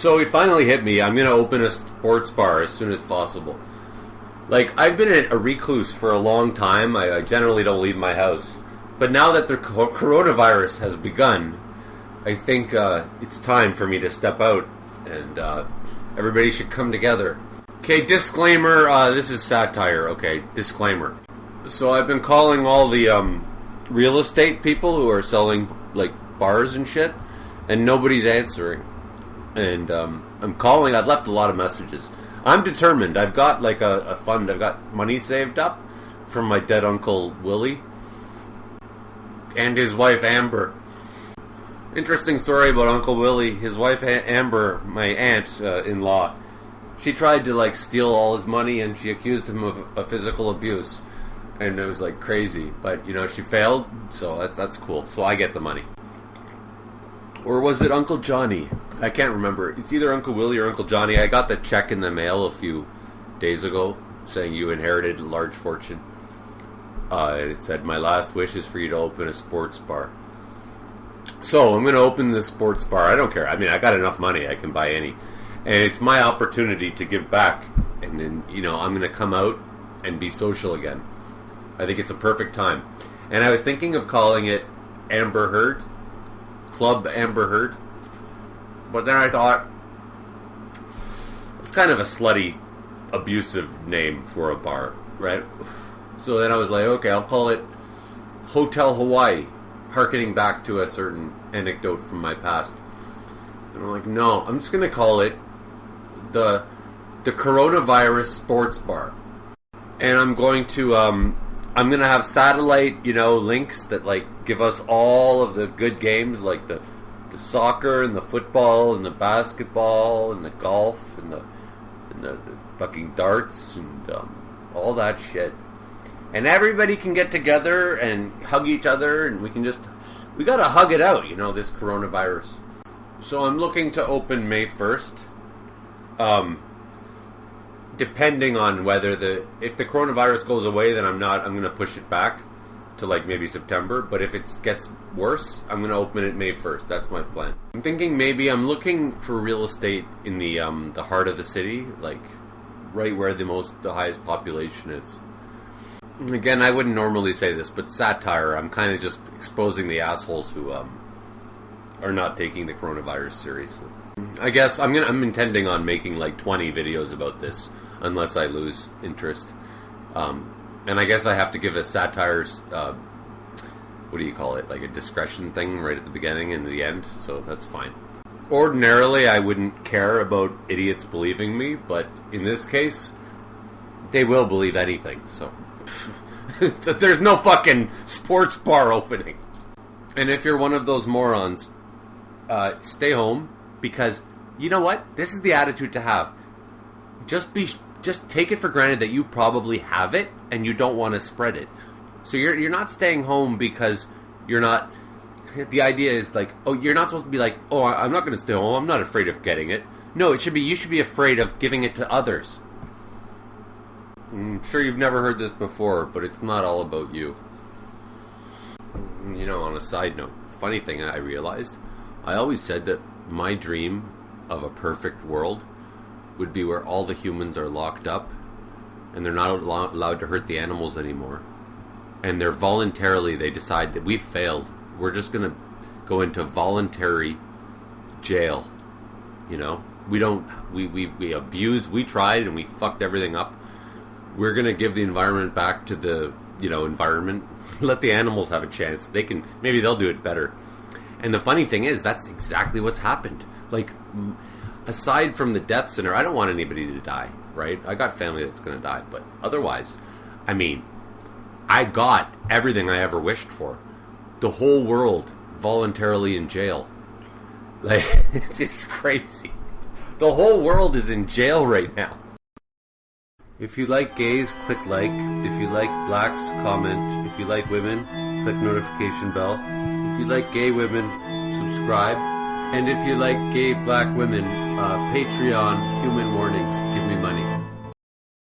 So it finally hit me. I'm going to open a sports bar as soon as possible. Like, I've been a recluse for a long time. I generally don't leave my house. But now that the coronavirus has begun, I think it's time for me to step out. And everybody should come together. Okay, disclaimer. This is satire. Okay, disclaimer. So I've been calling all the real estate people who are selling, like, bars and shit. And nobody's answering. And I'm calling. I've left a lot of messages. I'm determined. I've got like a fund. I've got money saved up from my dead uncle Willie and his wife Amber. Interesting story about Uncle Willie. His wife Amber, my aunt-in-law, she tried to like steal all his money and she accused him of physical abuse. And it was like crazy. But you know, she failed, so that's cool. So I get the money. Or was it Uncle Johnny? I can't remember. It's either Uncle Willie or Uncle Johnny. I got the check in the mail a few days ago saying you inherited a large fortune. It said, my last wish is for you to open a sports bar. So I'm going to open this sports bar. I don't care. I mean, I got enough money. I can buy any. And it's my opportunity to give back. And then, you know, I'm going to come out and be social again. I think it's a perfect time. And I was thinking of calling it Amber Heard. Club Amber Heard. But then I thought, it's kind of a slutty, abusive name for a bar, right? So then I was like, okay, I'll call it Hotel Hawaii, hearkening back to a certain anecdote from my past. And I'm like, no, I'm just going to call it the Coronavirus Sports Bar. And I'm going to have satellite, you know, links that like give us all of the good games, like the soccer and the football and the basketball and the golf and the fucking darts and all that shit. And everybody can get together and hug each other, and we gotta hug it out, you know, this coronavirus. So I'm looking to open May 1st. Depending on whether if the coronavirus goes away, then I'm going to push it back to like maybe September. But if it gets worse, I'm going to open it May 1st. That's my plan. I'm thinking maybe I'm looking for real estate in the heart of the city, like right where the highest population is. Again, I wouldn't normally say this, but satire. I'm kind of just exposing the assholes who are not taking the coronavirus seriously. I guess I'm intending on making like 20 videos about this, unless I lose interest. And I guess I have to give a satire, what do you call it, like a discretion thing right at the beginning and the end, so that's fine. Ordinarily, I wouldn't care about idiots believing me, but in this case, they will believe anything, so... There's no fucking sports bar opening. And if you're one of those morons, stay home, because you know what? This is the attitude to have. Just take it for granted that you probably have it and you don't want to spread it. So you're not staying home because you're not. The idea is like, oh, you're not supposed to be like, oh, I'm not going to stay home. I'm not afraid of getting it. No, it should be you should be afraid of giving it to others. I'm sure you've never heard this before, but it's not all about you. You know, on a side note, funny thing I realized, I always said that my dream of a perfect world would be where all the humans are locked up and they're not allowed to hurt the animals anymore. And they decide that we've failed. We're just going to go into voluntary jail. You know, we abused, we tried and we fucked everything up. We're going to give the environment back to the, you know, environment. Let the animals have a chance. Maybe they'll do it better. And the funny thing is, that's exactly what's happened. Like, aside from the death center, I don't want anybody to die, right? I got family that's going to die. But otherwise, I mean, I got everything I ever wished for. The whole world voluntarily in jail. Like, it's crazy. The whole world is in jail right now. If you like gays, click like. If you like blacks, comment. If you like women, click notification bell. If you like gay women, subscribe. And if you like gay black women, Patreon, Human Warnings, give me money.